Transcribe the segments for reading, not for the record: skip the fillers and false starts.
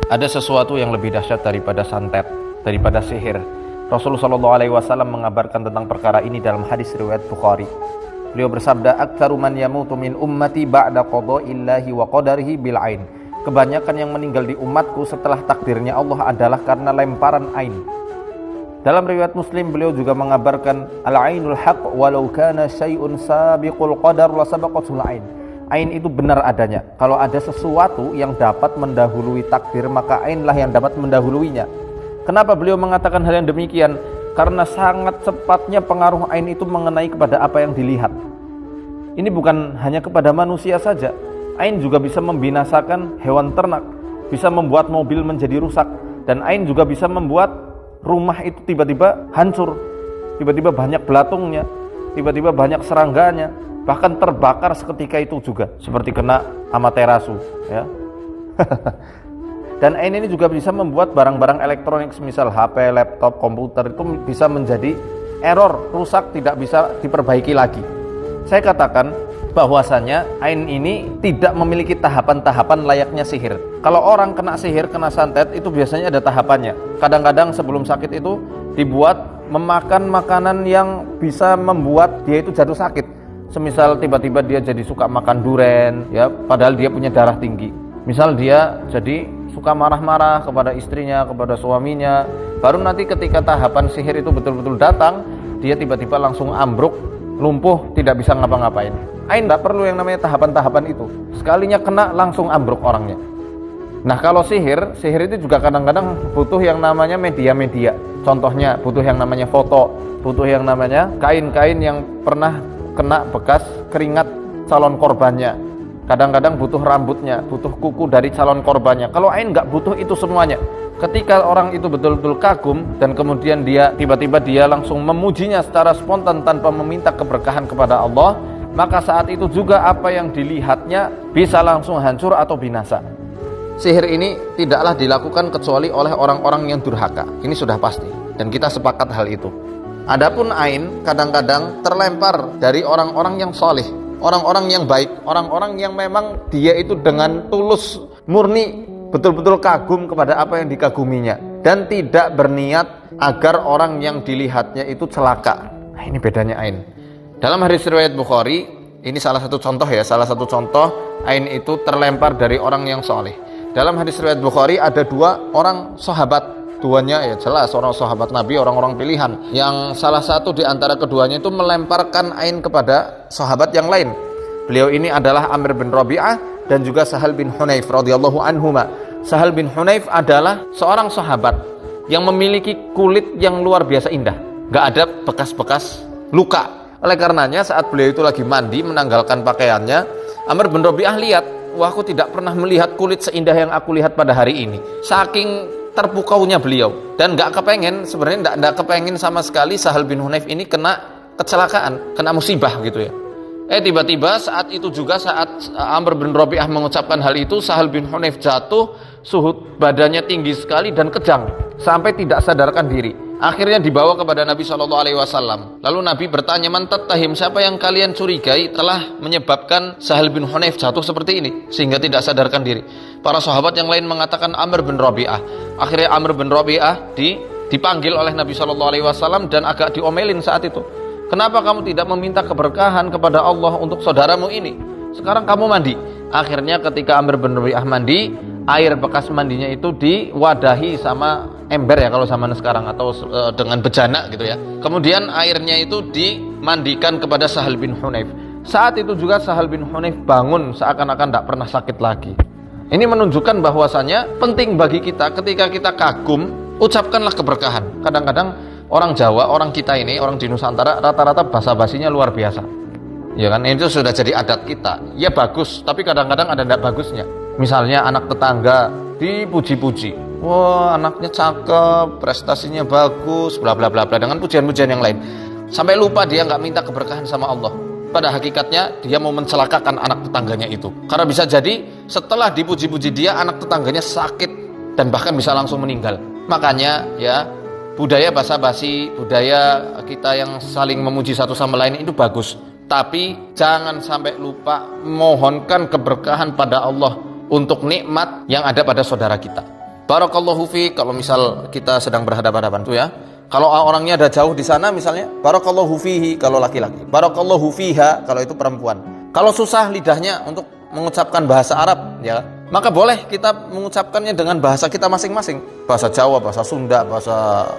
Ada sesuatu yang lebih dahsyat daripada santet, daripada sihir. Rasulullah SAW mengabarkan tentang perkara ini dalam hadis riwayat Bukhari. Beliau bersabda, "Aktsaru man yamutu min ummati ba'da qada'illahi wa qadarihi bil ain." Kebanyakan yang meninggal di umatku setelah takdirnya Allah adalah karena lemparan ain. Dalam riwayat Muslim beliau juga mengabarkan, "Al-ainul haq walau kana syai'un sabiqul qadar la sabaqatul ain." Ain itu benar adanya. Kalau ada sesuatu yang dapat mendahului takdir, maka ainlah yang dapat mendahuluinya. Kenapa beliau mengatakan hal yang demikian? Karena sangat cepatnya pengaruh ain itu mengenai kepada apa yang dilihat. Ini bukan hanya kepada manusia saja. Ain juga bisa membinasakan hewan ternak, bisa membuat mobil menjadi rusak, dan ain juga bisa membuat rumah itu tiba-tiba hancur, tiba-tiba banyak belatungnya, tiba-tiba banyak serangganya, bahkan terbakar seketika itu juga, seperti kena amaterasu, ya. Dan ain ini juga bisa membuat barang-barang elektronik semisal HP, laptop, komputer itu bisa menjadi error, rusak, tidak bisa diperbaiki lagi. Saya katakan bahwasanya ain ini tidak memiliki tahapan-tahapan layaknya sihir. Kalau orang kena sihir, kena santet, itu biasanya ada tahapannya. Kadang-kadang sebelum sakit itu dibuat memakan makanan yang bisa membuat dia itu jatuh sakit. Semisal tiba-tiba dia jadi suka makan duren, ya, padahal dia punya darah tinggi. Misal dia jadi suka marah-marah kepada istrinya, kepada suaminya. Baru nanti ketika tahapan sihir itu betul-betul datang, dia tiba-tiba langsung ambruk, lumpuh, tidak bisa ngapa-ngapain. Ain tidak perlu yang namanya tahapan-tahapan itu. Sekalinya kena langsung ambruk orangnya. Nah, kalau sihir itu juga kadang-kadang butuh yang namanya media-media. Contohnya butuh yang namanya foto, butuh yang namanya kain-kain yang pernah kena bekas keringat calon korbannya. Kadang-kadang butuh rambutnya, butuh kuku dari calon korbannya. Kalau ain nggak butuh itu semuanya. Ketika orang itu betul-betul kagum dan kemudian dia tiba-tiba dia langsung memujinya secara spontan tanpa meminta keberkahan kepada Allah, maka saat itu juga apa yang dilihatnya bisa langsung hancur atau binasa. Sihir ini tidaklah dilakukan kecuali oleh orang-orang yang durhaka. Ini sudah pasti dan kita sepakat hal itu. Adapun ain kadang-kadang terlempar dari orang-orang yang soleh, orang-orang yang baik, orang-orang yang memang dia itu dengan tulus, murni, betul-betul kagum kepada apa yang dikaguminya dan tidak berniat agar orang yang dilihatnya itu celaka. Nah, ini bedanya ain. Dalam hadis riwayat Bukhari, ini salah satu contoh ya, salah satu contoh ain itu terlempar dari orang yang soleh. Dalam hadis riwayat Bukhari ada dua orang sahabat. Duanya ya jelas orang sahabat Nabi, orang-orang pilihan. Yang salah satu di antara keduanya itu melemparkan ain kepada sahabat yang lain. Beliau ini adalah Amr bin Rabi'ah dan juga Sahal bin Hunayf radhiyallahu anhuma. Sahal bin Hunayf adalah seorang sahabat yang memiliki kulit yang luar biasa indah. Gak ada bekas-bekas luka. Oleh karenanya saat beliau itu lagi mandi menanggalkan pakaiannya, Amr bin Rabi'ah lihat, wah, aku tidak pernah melihat kulit seindah yang aku lihat pada hari ini. Saking terpukaunya beliau dan nggak kepengen, sebenarnya nggak kepengen sama sekali Sahal bin Hunayf ini kena kecelakaan, kena musibah gitu ya. Tiba-tiba saat itu juga saat Amr bin Rabi'ah mengucapkan hal itu, Sahal bin Hunayf jatuh, suhu badannya tinggi sekali dan kejang sampai tidak sadarkan diri. Akhirnya dibawa kepada Nabi SAW. Lalu Nabi bertanya, "Man tattahim, siapa yang kalian curigai telah menyebabkan Sahal bin Hunayf jatuh seperti ini sehingga tidak sadarkan diri?" Para sahabat yang lain mengatakan Amr bin Rabi'ah. Akhirnya Amr bin Rabi'ah dipanggil oleh Nabi SAW dan agak diomelin saat itu. "Kenapa kamu tidak meminta keberkahan kepada Allah untuk saudaramu ini? Sekarang kamu mandi." Akhirnya ketika Amr bin Rabi'ah mandi, air bekas mandinya itu diwadahi sama ember ya kalau zaman sekarang, atau dengan bejana gitu ya. Kemudian airnya itu dimandikan kepada Sahal bin Hunayf. Saat itu juga Sahal bin Hunayf bangun seakan-akan tidak pernah sakit lagi. Ini menunjukkan bahwasanya penting bagi kita ketika kita kagum, ucapkanlah keberkahan. Kadang-kadang orang Jawa, orang kita ini, orang di Nusantara rata-rata basa-basinya luar biasa. Ya kan, itu sudah jadi adat kita. Ya bagus, tapi kadang-kadang ada tidak bagusnya. Misalnya anak tetangga dipuji-puji. Wah, anaknya cakep, prestasinya bagus, bla bla bla bla, dengan pujian-pujian yang lain. Sampai lupa dia nggak minta keberkahan sama Allah. Pada hakikatnya dia mau mencelakakan anak tetangganya itu. Karena bisa jadi setelah dipuji-puji dia, anak tetangganya sakit dan bahkan bisa langsung meninggal. Makanya ya, budaya basa-basi, budaya kita yang saling memuji satu sama lain itu bagus. Tapi jangan sampai lupa mohonkan keberkahan pada Allah untuk nikmat yang ada pada saudara kita. Barakallahu fi, kalau misal kita sedang berhadapan-hadapan tuh ya. Kalau orangnya ada jauh di sana misalnya, barakallahu fihi kalau laki-laki, barakallahu fiha kalau itu perempuan. Kalau susah lidahnya untuk mengucapkan bahasa Arab ya, maka boleh kita mengucapkannya dengan bahasa kita masing-masing. Bahasa Jawa, bahasa Sunda, bahasa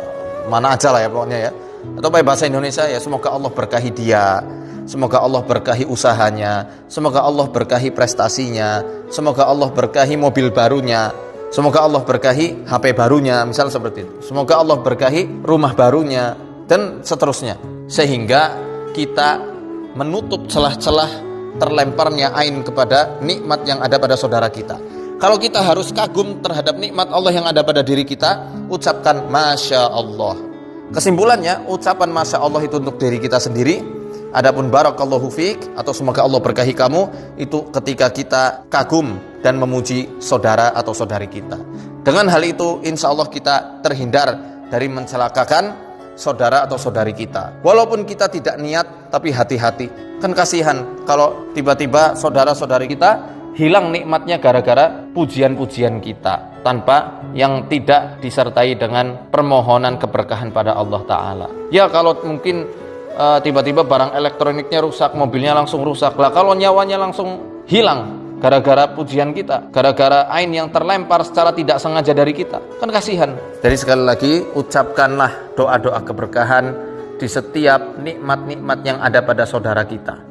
mana aja lah ya pokoknya ya. Atau bahasa Indonesia ya, semoga Allah berkahi dia, semoga Allah berkahi usahanya, semoga Allah berkahi prestasinya, semoga Allah berkahi mobil barunya, semoga Allah berkahi HP barunya, misal seperti itu. Semoga Allah berkahi rumah barunya dan seterusnya. Sehingga kita menutup celah-celah terlemparnya ain kepada nikmat yang ada pada saudara kita. Kalau kita harus kagum terhadap nikmat Allah yang ada pada diri kita, ucapkan Masya Allah. Kesimpulannya, ucapan Masya Allah itu untuk diri kita sendiri. Adapun barakallahu fiik atau semoga Allah berkahi kamu, itu ketika kita kagum dan memuji saudara atau saudari kita. Dengan hal itu insya Allah kita terhindar dari mencelakakan saudara atau saudari kita. Walaupun kita tidak niat, tapi hati-hati. Kan kasihan kalau tiba-tiba saudara-saudari kita hilang nikmatnya gara-gara pujian-pujian kita, tanpa yang tidak disertai dengan permohonan keberkahan pada Allah Ta'ala. Ya kalau mungkin tiba-tiba barang elektroniknya rusak, mobilnya langsung rusak lah, kalau nyawanya langsung hilang gara-gara pujian kita, gara-gara ain yang terlempar secara tidak sengaja dari kita, kan kasihan. Jadi sekali lagi, ucapkanlah doa-doa keberkahan di setiap nikmat-nikmat yang ada pada saudara kita.